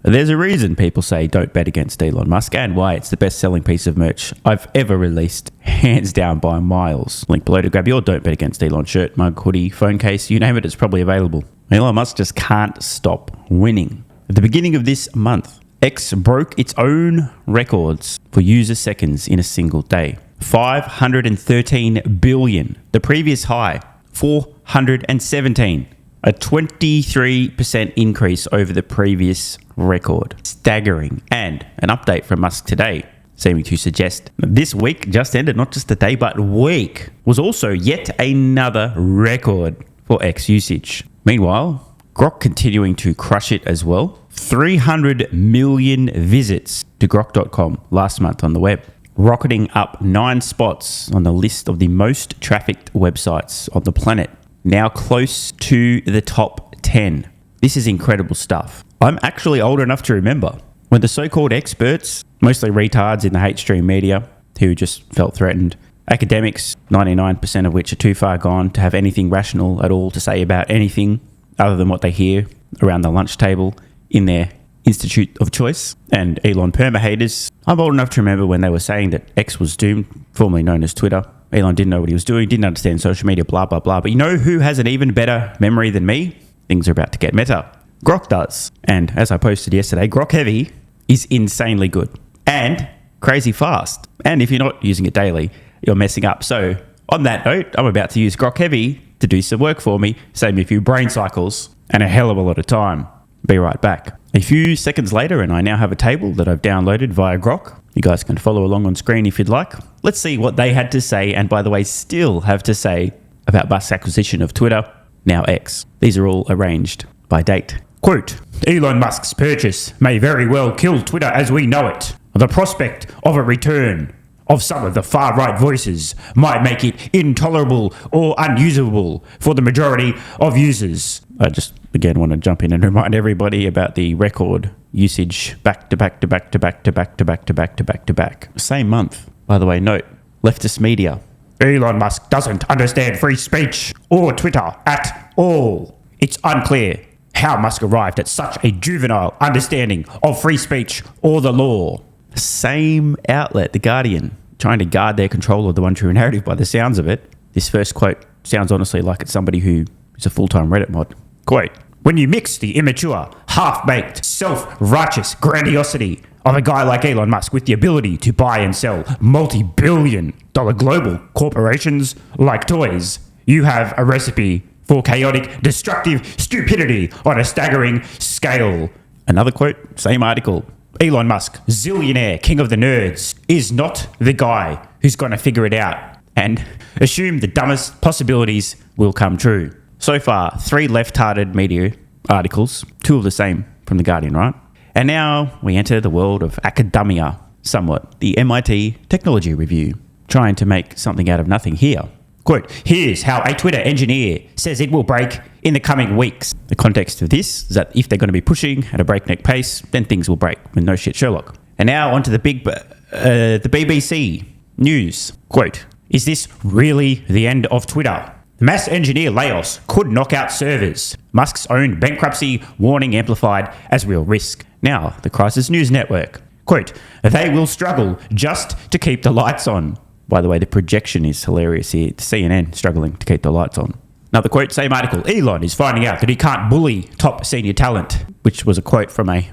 There's a reason people say don't bet against Elon Musk and why it's the best-selling piece of merch I've ever released, hands down by miles. Link below to grab your don't bet against Elon shirt, mug, hoodie, phone case, you name it, it's probably available. Elon Musk just can't stop winning. At the beginning of this month, X broke its own records for user seconds in a single day. 513 billion. The previous high, 417. A 23% increase over the previous record. Staggering. And an update from Musk today, seeming to suggest this week just ended, not just the day, but week, was also yet another record for X usage. Meanwhile, Grok continuing to crush it as well. 300 million visits to grok.com last month on the web, rocketing up 9 spots on the list of the most trafficked websites on the planet. Now close to the top 10. This is incredible stuff. I'm actually old enough to remember when the so-called experts, mostly retards in the hate stream media who just felt threatened, academics, 99% of which are too far gone to have anything rational at all to say about anything other than what they hear around the lunch table in their institute of choice, and Elon perma-haters. I'm old enough to remember when they were saying that X was doomed, formerly known as Twitter. Elon didn't know what he was doing, didn't understand social media, blah, blah, blah. But you know who has an even better memory than me? Things are about to get meta. Grok does. And as I posted yesterday, Grok Heavy is insanely good and crazy fast. And if you're not using it daily, you're messing up. So on that note, I'm about to use Grok Heavy to do some work for me, save me a few brain cycles and a hell of a lot of time. Be right back. A few seconds later, and I now have a table that I've downloaded via Grok. You guys can follow along on screen if you'd like. Let's see what they had to say, and by the way, still have to say about Musk's acquisition of Twitter, now X. These are all arranged by date. Quote, Elon Musk's purchase may very well kill Twitter as we know it. The prospect of a return of some of the far-right voices might make it intolerable or unusable for the majority of users. I just again want to jump in and remind everybody about the record usage back to back to back to back to back to back to back to back to back. Same month, by the way, note, leftist media. Elon Musk doesn't understand free speech or Twitter at all. It's unclear how Musk arrived at such a juvenile understanding of free speech or the law. Same outlet, The Guardian, trying to guard their control of the one true narrative by the sounds of it. This first quote sounds honestly like it's somebody who is a full-time Reddit mod. Quote, when you mix the immature, half-baked, self-righteous grandiosity of a guy like Elon Musk with the ability to buy and sell multi-billion-dollar global corporations like toys, you have a recipe for chaotic, destructive stupidity on a staggering scale. Another quote, same article. Elon Musk, zillionaire, king of the nerds, is not the guy who's going to figure it out and assume the dumbest possibilities will come true. So far, 3 left-hearted media articles, 2 of the same from The Guardian, right? And now we enter the world of academia somewhat. The MIT Technology Review, trying to make something out of nothing here. Quote, here's how a Twitter engineer says it will break in the coming weeks. The context of this is that if they're going to be pushing at a breakneck pace, then things will break with no shit Sherlock. And now onto the BBC News. Quote, is this really the end of Twitter? Mass engineer layoffs could knock out servers. Musk's own bankruptcy warning amplified as real risk. Now, the Crisis News Network. Quote, they will struggle just to keep the lights on. By the way, the projection is hilarious here. CNN struggling to keep the lights on. Another quote, same article. Elon is finding out that he can't bully top senior talent, which was a quote from a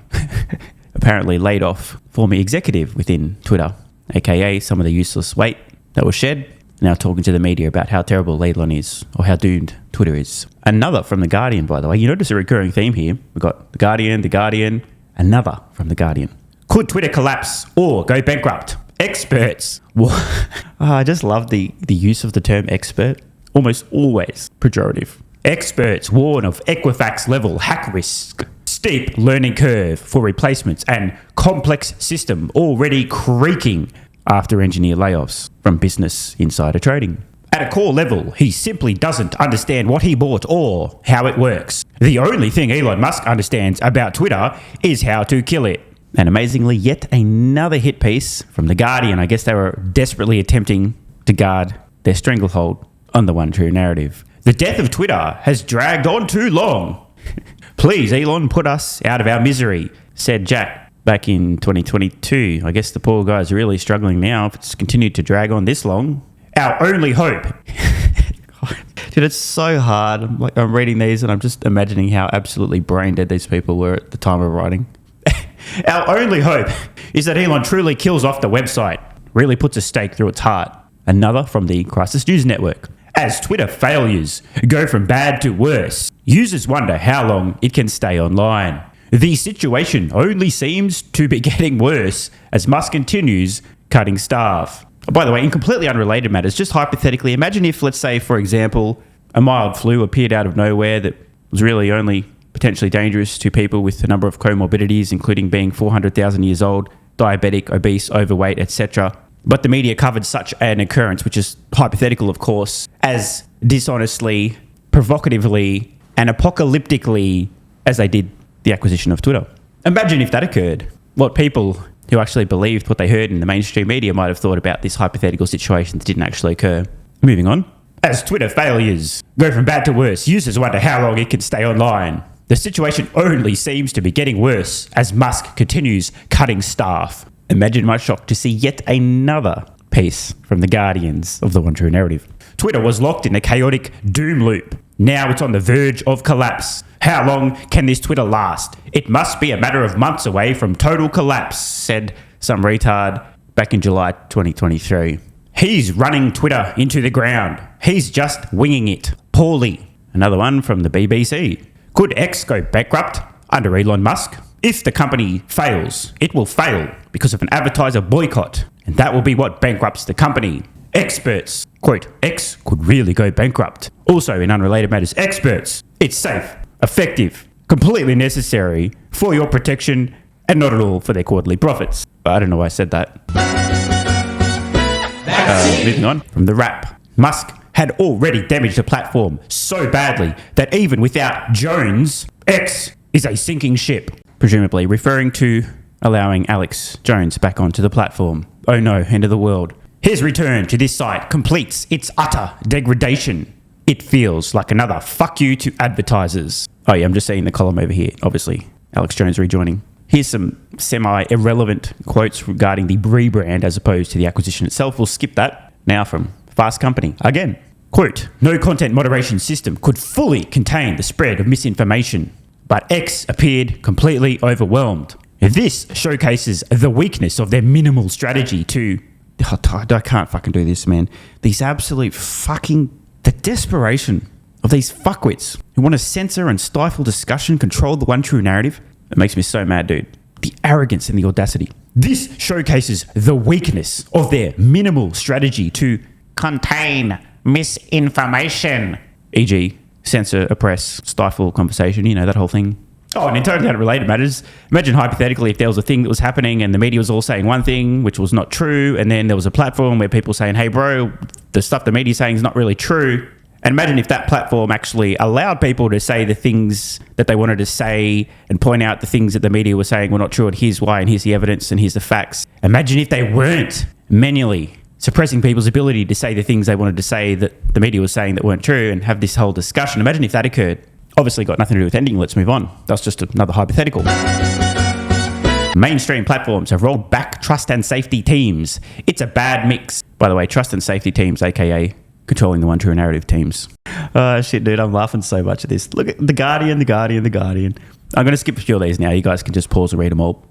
apparently laid off former executive within Twitter, aka some of the useless weight that was shed. Now talking to the media about how terrible Elon is or how doomed Twitter is. Another from The Guardian, by the way. You notice a recurring theme here. We've got The Guardian, another from The Guardian. Could Twitter collapse or go bankrupt? Experts. I just love the use of the term expert. Almost always pejorative. Experts warn of Equifax level hack risk, steep learning curve for replacements, and complex system already creaking after engineer layoffs from Business Insider Trading. At a core level, he simply doesn't understand what he bought or how it works. The only thing Elon Musk understands about Twitter is how to kill it. And amazingly, yet another hit piece from The Guardian. I guess they were desperately attempting to guard their stranglehold on the one true narrative. The death of Twitter has dragged on too long. Please, Elon, put us out of our misery. said Jack back in 2022. I guess the poor guy's really struggling now if it's continued to drag on this long. Our only hope. Dude, it's so hard. I'm reading these and I'm just imagining how absolutely brain dead these people were at the time of writing. Our only hope is that Elon truly kills off the website, really puts a stake through its heart. Another from the Crisis News Network. As Twitter failures go from bad to worse, users wonder how long it can stay online. The situation only seems to be getting worse as Musk continues cutting staff. By the way, in completely unrelated matters, just hypothetically, imagine if, let's say, for example, a mild flu appeared out of nowhere that was really only potentially dangerous to people with a number of comorbidities, including being 400,000 years old, diabetic, obese, overweight, etc. But the media covered such an occurrence, which is hypothetical, of course, as dishonestly, provocatively, and apocalyptically as they did the acquisition of Twitter. Imagine if that occurred. What people who actually believed what they heard in the mainstream media might have thought about this hypothetical situation that didn't actually occur. Moving on. As Twitter failures go from bad to worse, users wonder how long it can stay online. The situation only seems to be getting worse as Musk continues cutting staff. Imagine my shock to see yet another piece from the guardians of the one true narrative. Twitter was locked in a chaotic doom loop. Now it's on the verge of collapse. How long can this Twitter last? It must be a matter of months away from total collapse, said some retard back in July 2023. He's running Twitter into the ground. He's just winging it. Poorly. Another one from the BBC. Could X go bankrupt under Elon Musk? If the company fails, it will fail because of an advertiser boycott, and that will be what bankrupts the company. Experts, quote, X could really go bankrupt. Also, in unrelated matters, experts, it's safe, effective, completely necessary for your protection, and not at all for their quarterly profits. I don't know why I said that. Moving on from the wrap. Musk had already damaged the platform so badly that even without Jones, X is a sinking ship. Presumably referring to allowing Alex Jones back onto the platform. Oh no, end of the world. His return to this site completes its utter degradation. It feels like another fuck you to advertisers. Oh yeah, I'm just seeing the column over here. Obviously, Alex Jones rejoining. Here's some semi-irrelevant quotes regarding the rebrand as opposed to the acquisition itself. We'll skip that. Now from Fast Company. Again, quote, no content moderation system could fully contain the spread of misinformation, but X appeared completely overwhelmed. This showcases the weakness of their minimal strategy to... I can't fucking do this, man. These absolute fucking... The desperation of these fuckwits who want to censor and stifle discussion, control the one true narrative. It makes me so mad, dude. The arrogance and the audacity. This showcases the weakness of their minimal strategy to contain misinformation. E.g., censor, oppress, stifle conversation, you know, that whole thing. Oh, and in totally unrelated matters, imagine hypothetically if there was a thing that was happening and the media was all saying one thing, which was not true, and then there was a platform where people saying, hey bro, the stuff the media's saying is not really true. And imagine if that platform actually allowed people to say the things that they wanted to say and point out the things that the media were saying were not true, and here's why, and here's the evidence, and here's the facts. Imagine if they weren't manually suppressing people's ability to say the things they wanted to say that the media was saying that weren't true and have this whole discussion. Imagine if that occurred. Obviously got nothing to do with ending. Let's move on. That's just another hypothetical. Mainstream platforms have rolled back trust and safety teams. It's a bad mix. By the way, trust and safety teams, aka controlling the one true narrative teams. Shit, dude, I'm laughing so much at this. Look at The Guardian. I'm going to skip a few of these now. You guys can just pause and read them all.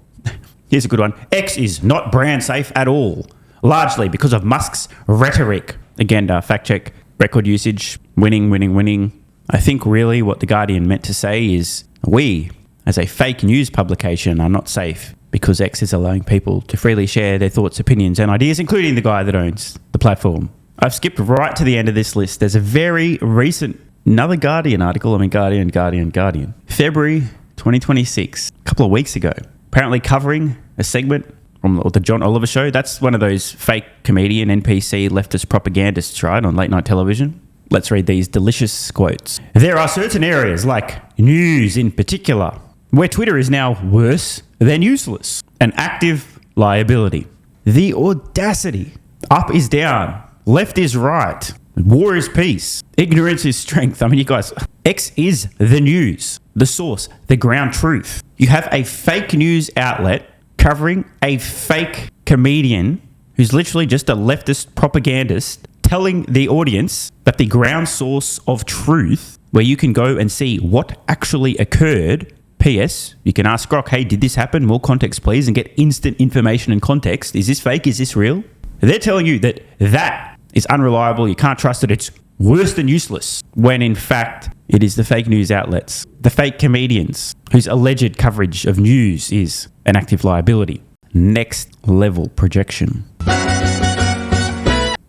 Here's a good one. X is not brand safe at all, largely because of Musk's rhetoric. Again, fact check, record usage, winning. I think really what The Guardian meant to say is we, as a fake news publication, are not safe because X is allowing people to freely share their thoughts, opinions, and ideas, including the guy that owns the platform. I've skipped right to the end of this list. There's a very recent, another Guardian article. Guardian. February 2026, a couple of weeks ago. Apparently covering a segment from the John Oliver show. That's one of those fake comedian, NPC, leftist propagandists, right, on late night television. Let's read these delicious quotes. There are certain areas, like news in particular, where Twitter is now worse than useless. An active liability. The audacity. Up is down. Left is right. War is peace. Ignorance is strength. I mean, you guys, X is the news, the source, the ground truth. You have a fake news outlet covering a fake comedian who's literally just a leftist propagandist telling the audience that the ground source of truth, where you can go and see what actually occurred. P.S. You can ask Grok, hey, did this happen? More context, please, and get instant information and context. Is this fake? Is this real? They're telling you that that is unreliable. You can't trust it. It's worse than useless. When in fact, it is the fake news outlets, the fake comedians, whose alleged coverage of news is an active liability. Next level projection.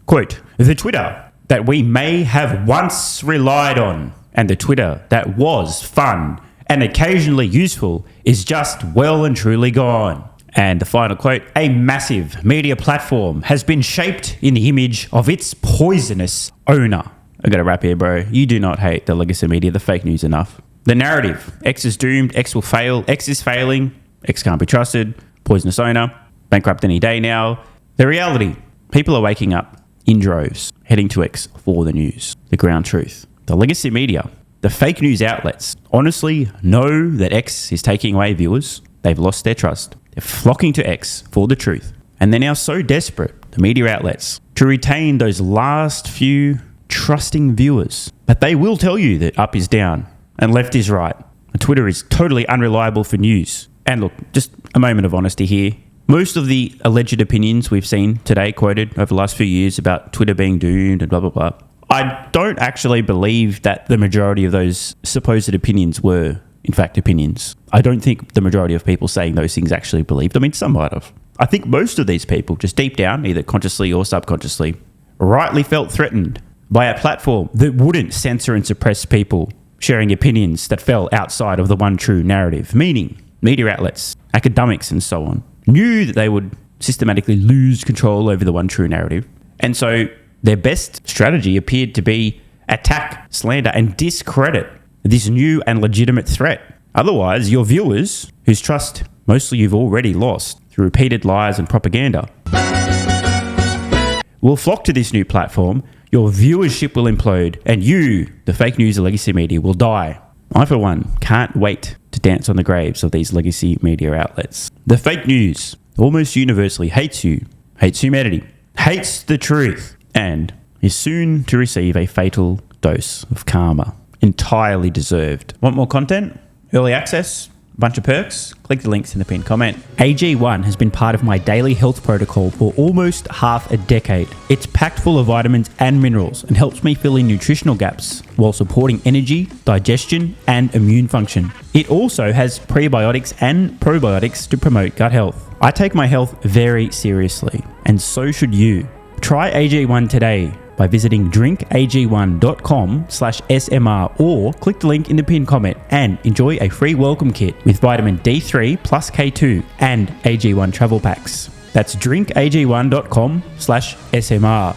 Quote, the Twitter that we may have once relied on and the Twitter that was fun and occasionally useful is just well and truly gone. And the final quote, a massive media platform has been shaped in the image of its poisonous owner. I gotta wrap here, bro. You do not hate the legacy media, the fake news enough. The narrative, X is doomed, X will fail, X is failing, X can't be trusted, poisonous owner, bankrupt any day now. The reality, people are waking up in droves, heading to X for the news, the ground truth. The legacy media, the fake news outlets, honestly know that X is taking away viewers. They've lost their trust. They're flocking to X for the truth. And they're now so desperate, the media outlets, to retain those last few trusting viewers, that they will tell you that up is down and left is right. And Twitter is totally unreliable for news. And look, just a moment of honesty here. Most of the alleged opinions we've seen today quoted over the last few years about Twitter being doomed and blah, blah, blah. I don't actually believe that the majority of those supposed opinions were, in fact, opinions. I don't think the majority of people saying those things actually believed. I mean, some might have. I think most of these people, just deep down, either consciously or subconsciously, rightly felt threatened by a platform that wouldn't censor and suppress people sharing opinions that fell outside of the one true narrative, meaning media outlets, academics, and so on, knew that they would systematically lose control over the one true narrative. And so their best strategy appeared to be attack, slander, and discredit this new and legitimate threat. Otherwise, your viewers, whose trust mostly you've already lost through repeated lies and propaganda, will flock to this new platform. Your viewership will implode, and you, the fake news and legacy media, will die. I, for one, can't wait to dance on the graves of these legacy media outlets. The fake news almost universally hates you, hates humanity, hates the truth, and is soon to receive a fatal dose of karma. Entirely deserved. Want more content? Early access? A bunch of perks? Click the links in the pinned comment. AG1 has been part of my daily health protocol for almost half a decade. It's packed full of vitamins and minerals and helps me fill in nutritional gaps while supporting energy, digestion, and immune function. It also has prebiotics and probiotics to promote gut health. I take my health very seriously, and so should you. Try AG1 today by visiting drinkag1.com/SMR or click the link in the pinned comment and enjoy a free welcome kit with vitamin D3 plus K2 and AG1 travel packs. That's drinkag1.com/SMR.